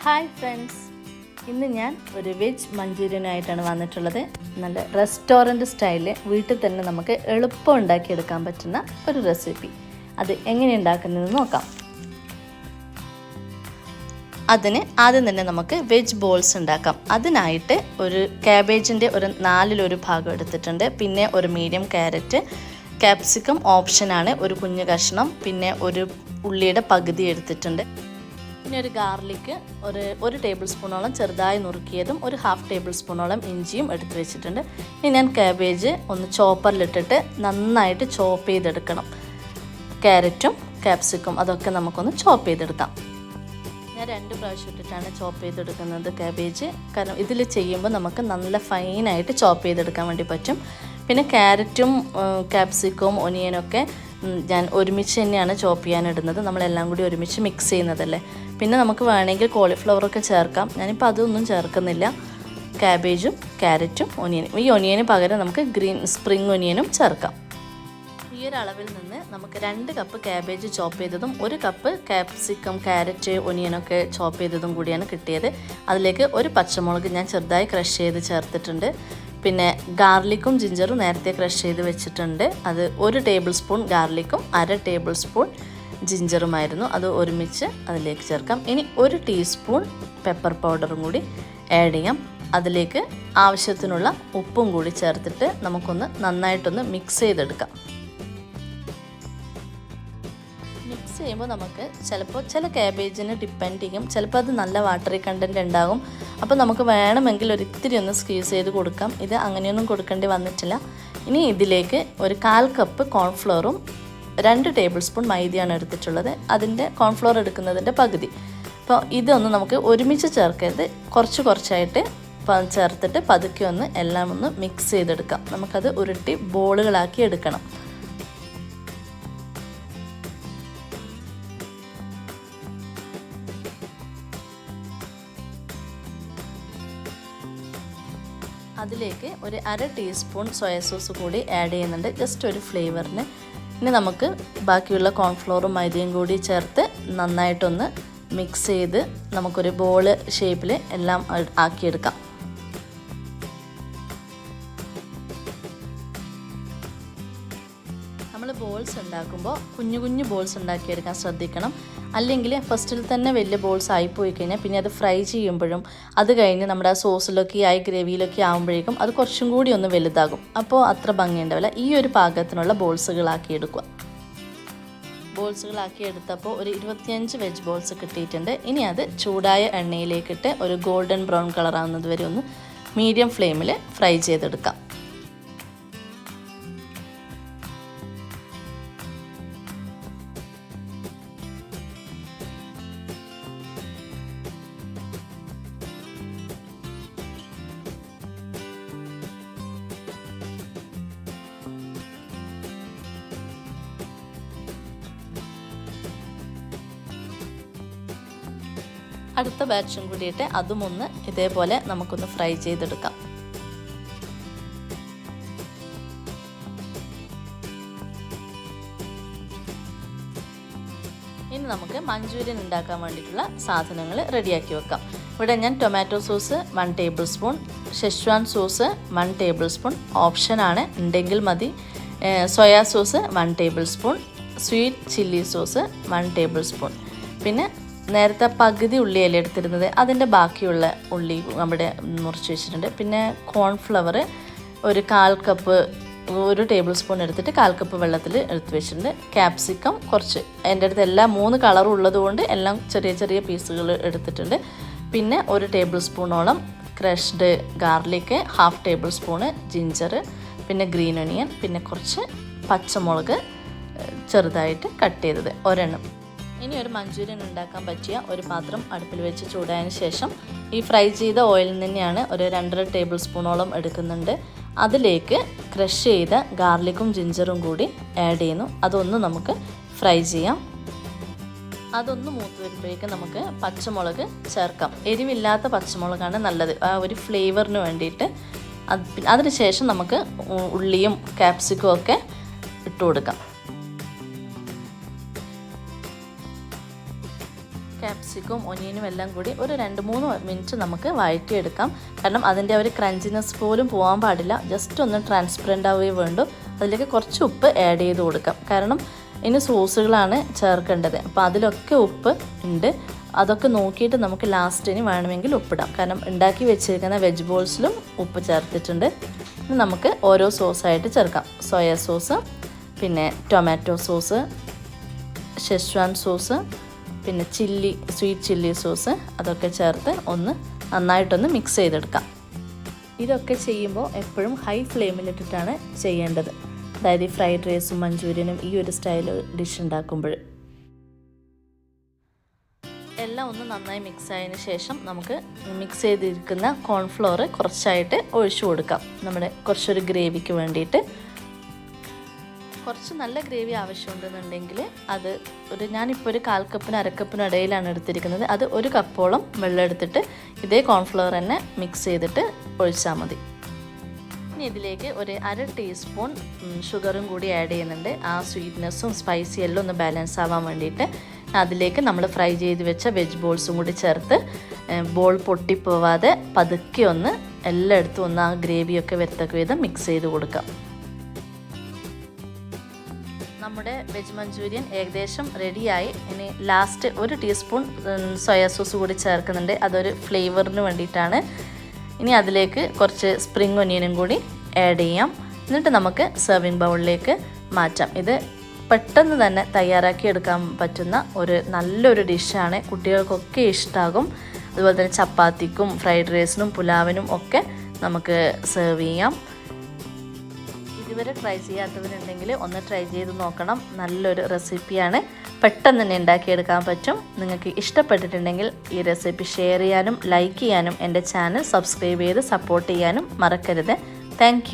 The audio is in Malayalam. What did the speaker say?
ഹായ് ഫ്രണ്ട്സ്, ഇന്ന് ഞാൻ ഒരു വെജ് മഞ്ചൂരിയനായിട്ടാണ് വന്നിട്ടുള്ളത്. നല്ല റെസ്റ്റോറൻറ്റ് സ്റ്റൈലിൽ വീട്ടിൽ തന്നെ നമുക്ക് എളുപ്പം ഉണ്ടാക്കിയെടുക്കാൻ പറ്റുന്ന ഒരു റെസിപ്പി. അത് എങ്ങനെ ഉണ്ടാക്കുന്നതെന്ന് നോക്കാം. അതിന് ആദ്യം തന്നെ നമുക്ക് വെജ് ബോൾസ് ഉണ്ടാക്കാം. അതിനായിട്ട് ഒരു ക്യാബേജിൻ്റെ ഒരു 4/4 ഭാഗം എടുത്തിട്ടുണ്ട്. പിന്നെ ഒരു മീഡിയം ക്യാരറ്റ്, ക്യാപ്സിക്കം ഓപ്ഷനാണ്, ഒരു കുഞ്ഞു കഷ്ണം, പിന്നെ ഒരു ഉള്ളിയുടെ പകുതി എടുത്തിട്ടുണ്ട്. പിന്നെ ഒരു ഗാർലിക്ക് ഒരു ടേബിൾ സ്പൂണോളം ചെറുതായി നുറുക്കിയതും ഒരു 1/2 ടേബിൾ സ്പൂണോളം ഇഞ്ചിയും എടുത്ത് വെച്ചിട്ടുണ്ട്. ഇനി ഞാൻ ക്യാബേജ് ഒന്ന് ചോപ്പറിലിട്ടിട്ട് നന്നായിട്ട് ചോപ്പ് ചെയ്തെടുക്കണം. ക്യാരറ്റും ക്യാപ്സിക്കും അതൊക്കെ നമുക്കൊന്ന് ചോപ്പ് ചെയ്തെടുക്കാം. ഞാൻ 2 പ്രാവശ്യം ഇട്ടിട്ടാണ് ചോപ്പ് ചെയ്തെടുക്കുന്നത് ക്യാബേജ്. കാരണം ഇതിൽ ചെയ്യുമ്പോൾ നമുക്ക് നല്ല ഫൈനായിട്ട് ചോപ്പ് ചെയ്തെടുക്കാൻ വേണ്ടി പറ്റും. പിന്നെ ക്യാരറ്റും ക്യാപ്സിക്കവും ഒനിയനൊക്കെ ഞാൻ ഒരുമിച്ച് തന്നെയാണ് ചോപ്പ് ചെയ്യാനിടുന്നത്. നമ്മളെല്ലാം കൂടി ഒരുമിച്ച് മിക്സ് ചെയ്യുന്നതല്ലേ. പിന്നെ നമുക്ക് വേണമെങ്കിൽ കോളിഫ്ലവറൊക്കെ ചേർക്കാം. ഞാനിപ്പോൾ അതൊന്നും ചേർക്കുന്നില്ല. ക്യാബേജും ക്യാരറ്റും ഒനിയനും, ഈ ഒനിയന് പകരം നമുക്ക് ഗ്രീൻ സ്പ്രിംഗ് ഒനിയനും ചേർക്കാം. ഈ ഒരു അളവിൽ നിന്ന് നമുക്ക് 2 കപ്പ് ക്യാബേജ് ചോപ്പ് ചെയ്തതും 1 കപ്പ് ക്യാപ്സിക്കം, ക്യാരറ്റ്, ഒനിയനൊക്കെ ചോപ്പ് ചെയ്തതും കൂടിയാണ് കിട്ടിയത്. അതിലേക്ക് ഒരു പച്ചമുളക് ഞാൻ ചെറുതായി ക്രഷ് ചെയ്ത് ചേർത്തിട്ടുണ്ട്. പിന്നെ ഗാർലിക്കും ജിഞ്ചറും നേരത്തെ ക്രഷ് ചെയ്ത് വെച്ചിട്ടുണ്ട്. അത് 1 ടേബിൾ സ്പൂൺ ഗാർലിക്കും 1/2 ടേബിൾ സ്പൂൺ ജിഞ്ചറുമായിരുന്നു. അത് ഒരുമിച്ച് അതിലേക്ക് ചേർക്കാം. ഇനി 1 ടീസ്പൂൺ പെപ്പർ പൗഡറും കൂടി ആഡ് ചെയ്യാം. അതിലേക്ക് ആവശ്യത്തിനുള്ള ഉപ്പും കൂടി ചേർത്തിട്ട് നമുക്കൊന്ന് നന്നായിട്ടൊന്ന് മിക്സ് ചെയ്തെടുക്കാം. മിക്സ് ചെയ്യുമ്പോൾ നമുക്ക് ചിലപ്പോൾ ചില ക്യാബേജിന് ഡിപ്പെൻഡ് ചെയ്യും, ചിലപ്പോൾ അത് നല്ല വാട്ടറി കണ്ടൻറ്റ് ഉണ്ടാകും. അപ്പോൾ നമുക്ക് വേണമെങ്കിൽ ഒരിത്തിരി ഒന്ന് സ്ക്വീസ് ചെയ്ത് കൊടുക്കാം. ഇത് അങ്ങനെയൊന്നും കൊടുക്കേണ്ടി വന്നിട്ടില്ല. ഇനി ഇതിലേക്ക് ഒരു 1/4 കപ്പ് കോൺഫ്ലോറും 2 ടേബിൾ സ്പൂൺ മൈദയാണ് എടുത്തിട്ടുള്ളത്. അതിൻ്റെ കോൺഫ്ലോർ എടുക്കുന്നതിൻ്റെ പകുതി. അപ്പോൾ ഇതൊന്ന് നമുക്ക് ഒരുമിച്ച് ചേർക്കരുത്, കുറച്ചായിട്ട് ചേർത്തിട്ട് പതുക്കെ ഒന്ന് എല്ലാം ഒന്ന് മിക്സ് ചെയ്തെടുക്കാം. നമുക്കത് ഉരുട്ടി ബോളുകളാക്കി എടുക്കണം. അതിലേക്ക് ഒരു 1/2 ടീസ്പൂൺ സോയ സോസ് കൂടി ആഡ് ചെയ്യുന്നുണ്ട്, ജസ്റ്റ് ഒരു ഫ്ലേവറിന്. ഇനി നമുക്ക് ബാക്കിയുള്ള കോൺഫ്ലോറും മൈദയും കൂടി ചേർത്ത് നന്നായിട്ടൊന്ന് മിക്സ് ചെയ്ത് നമുക്കൊരു ബോള് ഷേപ്പിൽ എല്ലാം ആക്കിയെടുക്കാം. നമ്മൾ ബോൾസ് ഉണ്ടാക്കുമ്പോൾ കുഞ്ഞു ബോൾസ് ഉണ്ടാക്കിയെടുക്കാൻ ശ്രദ്ധിക്കണം. അല്ലെങ്കിൽ ഫസ്റ്റിൽ തന്നെ വലിയ ബോൾസ് ആയിപ്പോയി കഴിഞ്ഞാൽ പിന്നെ അത് ഫ്രൈ ചെയ്യുമ്പോഴും അത് കഴിഞ്ഞ് നമ്മുടെ ആ സോസിലൊക്കെ ആയി ഗ്രേവിയിലൊക്കെ ആകുമ്പോഴേക്കും അത് കുറച്ചും കൂടി ഒന്ന് വലുതാകും. അപ്പോൾ അത്ര ഭംഗിയുണ്ടാവില്ല. ഈ ഒരു പാകത്തിനുള്ള ബോൾസുകളാക്കി എടുക്കുക. ബോൾസുകളാക്കി എടുത്തപ്പോൾ ഒരു 25 വെജ് ബോൾസ് കിട്ടിയിട്ടുണ്ട്. ഇനി അത് ചൂടായ എണ്ണയിലേക്കിട്ട് ഒരു ഗോൾഡൻ ബ്രൗൺ കളറാവുന്നത് വരെ ഒന്ന് മീഡിയം ഫ്ലെയിമിൽ ഫ്രൈ ചെയ്തെടുക്കാം. അടുത്ത ബാച്ചും കൂടിയിട്ട് അതും ഒന്ന് ഇതേപോലെ നമുക്കൊന്ന് ഫ്രൈ ചെയ്തെടുക്കാം. ഇനി നമുക്ക് മഞ്ചൂരിയൻ ഉണ്ടാക്കാൻ വേണ്ടിയിട്ടുള്ള സാധനങ്ങൾ റെഡിയാക്കി വെക്കാം. ഇവിടെ ഞാൻ tomato sauce 1 table spoon, schezwan sauce 1 table spoon, ഓപ്ഷനാണ്, ഉണ്ടെങ്കിൽ മതി. Soya sauce 1 table spoon, sweet chilli sauce 1 table spoon, പിന്നെ നേരത്തെ പകുതി ഉള്ളിയല്ലേ എടുത്തിരുന്നത്, അതിൻ്റെ ബാക്കിയുള്ള ഉള്ളി നമ്മുടെ മുറിച്ച് വെച്ചിട്ടുണ്ട്. പിന്നെ കോൺഫ്ലവർ ഒരു 1/4 കപ്പ്, 1 ടേബിൾ സ്പൂൺ എടുത്തിട്ട് 1/4 കപ്പ് വെള്ളത്തിൽ എടുത്ത് വെച്ചിട്ടുണ്ട്. ക്യാപ്സിക്കം കുറച്ച്, എൻ്റെ അടുത്ത് എല്ലാം 3 കളറും ഉള്ളതുകൊണ്ട് എല്ലാം ചെറിയ പീസുകൾ എടുത്തിട്ടുണ്ട്. പിന്നെ 1 ടേബിൾ സ്പൂണോളം crushed garlic, 1/2 table spoon ginger, പിന്നെ ഗ്രീൻ ഒനിയൻ, പിന്നെ കുറച്ച് പച്ചമുളക് ചെറുതായിട്ട് കട്ട് ചെയ്തത് ഒരെണ്ണം. ഇനി ഒരു മഞ്ചൂരിയൻ ഉണ്ടാക്കാൻ പറ്റിയ ഒരു പാത്രം അടുപ്പിൽ വെച്ച് ചൂടായതിന് ശേഷം ഈ ഫ്രൈ ചെയ്ത ഓയിലിൽ തന്നെയാണ് ഒരു 2.5 ടേബിൾ സ്പൂണോളം എടുക്കുന്നുണ്ട്. അതിലേക്ക് ക്രഷ് ചെയ്ത ഗാർലിക്കും ജിഞ്ചറും കൂടി ആഡ് ചെയ്യുന്നു. അതൊന്ന് നമുക്ക് ഫ്രൈ ചെയ്യാം. അതൊന്ന് മൂത്ത് വരുമ്പോഴേക്കും നമുക്ക് പച്ചമുളക് ചേർക്കാം. എരിവില്ലാത്ത പച്ചമുളകാണ് നല്ലത്, ആ ഒരു ഫ്ലേവറിന് വേണ്ടിയിട്ട്. അതിനുശേഷം നമുക്ക് ഉള്ളിയും ക്യാപ്സിക്കും ഒക്കെ ഇട്ട് കൊടുക്കാം. ക്യാപ്സിക്കും ഒനിയനും എല്ലാം കൂടി ഒരു 2-3 മിനിറ്റ് നമുക്ക് വഴറ്റിയെടുക്കാം. കാരണം അതിൻ്റെ ഒരു ക്രഞ്ചിനെസ് പോലും പോകാൻ പാടില്ല. ജസ്റ്റ് ഒന്ന് ട്രാൻസ്പെറൻ്റ് ആവുകയേ വേണ്ടൂ. അതിലേക്ക് കുറച്ച് ഉപ്പ് ആഡ് ചെയ്ത് കൊടുക്കാം. കാരണം ഇനി സോസുകളാണ് ചേർക്കേണ്ടത്. അപ്പോൾ അതിലൊക്കെ ഉപ്പ് ഉണ്ട്. അതൊക്കെ നോക്കിയിട്ട് നമുക്ക് ലാസ്റ്റിന് വേണമെങ്കിൽ ഉപ്പിടാം. കാരണം ഉണ്ടാക്കി വെച്ചിരിക്കുന്ന വെജ് ബോൾസിലും ഉപ്പ് ചേർത്തിട്ടുണ്ട്. ഇനി നമുക്ക് ഓരോ സോസായിട്ട് ചേർക്കാം. സോയ സോസ്, പിന്നെ ടൊമാറ്റോ സോസ്, ഷെസ്വാൻ സോസ്, പിന്നെ സ്വീറ്റ് ചില്ലി സോസ്, അതൊക്കെ ചേർത്ത് ഒന്ന് നന്നായിട്ടൊന്ന് മിക്സ് ചെയ്തെടുക്കാം. ഇതൊക്കെ ചെയ്യുമ്പോൾ എപ്പോഴും ഹൈ ഫ്ലെയിമിലിട്ടിട്ടാണ് ചെയ്യേണ്ടത്. അതായത് ഈ ഫ്രൈഡ് റൈസും മഞ്ചൂരിയനും ഈ ഒരു സ്റ്റൈൽ ഡിഷ് ഉണ്ടാക്കുമ്പോൾ. എല്ലാം ഒന്ന് നന്നായി മിക്സ് ആയതിനു ശേഷം നമുക്ക് മിക്സ് ചെയ്തിരിക്കുന്ന കോൺഫ്ലോർ കുറച്ചായിട്ട് ഒഴിച്ചു കൊടുക്കാം. നമ്മുടെ കുറച്ചൊരു ഗ്രേവിക്ക് വേണ്ടിയിട്ട്. കുറച്ച് നല്ല ഗ്രേവി ആവശ്യമുണ്ടെന്നുണ്ടെങ്കിൽ അത് ഞാനിപ്പോൾ ഒരു 1/4 കപ്പിന് 1/2 കപ്പിന് ഇടയിലാണ് എടുത്തിരിക്കുന്നത്. അത് 1 കപ്പോളം വെള്ളം എടുത്തിട്ട് ഇതേ കോൺഫ്ലവർ തന്നെ മിക്സ് ചെയ്തിട്ട് ഒഴിച്ചാൽ മതി. ഇനി ഇതിലേക്ക് ഒരു 1/2 ടീസ്പൂൺ ഷുഗറും കൂടി ആഡ് ചെയ്യുന്നുണ്ട്. ആ സ്വീറ്റ്നെസ്സും സ്പൈസി എല്ലാം ഒന്ന് ബാലൻസ് ആവാൻ വേണ്ടിയിട്ട്. അതിലേക്ക് നമ്മൾ ഫ്രൈ ചെയ്ത് വെച്ച വെജ് ബോൾസും കൂടി ചേർത്ത് ബോൾ പൊട്ടിപ്പോവാതെ പതുക്കെ ഒന്ന് എല്ലായിടത്തും ഒന്ന് ആ ഗ്രേവിയൊക്കെ വരത്തക്ക വിധം മിക്സ് ചെയ്ത് കൊടുക്കാം. നമ്മുടെ വെജ് മഞ്ചൂരിയൻ ഏകദേശം റെഡിയായി. ഇനി ലാസ്റ്റ് 1 ടീസ്പൂൺ സോയാ സോസ് കൂടി ചേർക്കുന്നുണ്ട്. അതൊരു ഫ്ലേവറിന് വേണ്ടിയിട്ടാണ്. ഇനി അതിലേക്ക് കുറച്ച് സ്പ്രിംഗ് ഒനിയനും കൂടി ആഡ് ചെയ്യാം. എന്നിട്ട് നമുക്ക് സെർവിങ് ബൗളിലേക്ക് മാറ്റാം. ഇത് പെട്ടെന്ന് തന്നെ തയ്യാറാക്കി എടുക്കാൻ പറ്റുന്ന ഒരു നല്ലൊരു ഡിഷാണ്. കുട്ടികൾക്കൊക്കെ ഇഷ്ടമാകും. അതുപോലെ തന്നെ ചപ്പാത്തിക്കും ഫ്രൈഡ് റൈസിനും പുലാവിനും ഒക്കെ നമുക്ക് സെർവ് ചെയ്യാം. ഇതുവരെ ട്രൈ ചെയ്യാത്തവരുണ്ടെങ്കിൽ ഒന്ന് ട്രൈ ചെയ്ത് നോക്കണം. നല്ലൊരു റെസിപ്പിയാണ്. പെട്ടെന്ന് തന്നെ ഉണ്ടാക്കിയെടുക്കാൻ പറ്റും. നിങ്ങൾക്ക് ഇഷ്ടപ്പെട്ടിട്ടുണ്ടെങ്കിൽ ഈ റെസിപ്പി ഷെയർ ചെയ്യാനും ലൈക്ക് ചെയ്യാനും എൻ്റെ ചാനൽ സബ്സ്ക്രൈബ് ചെയ്ത് സപ്പോർട്ട് ചെയ്യാനും മറക്കരുത്. താങ്ക്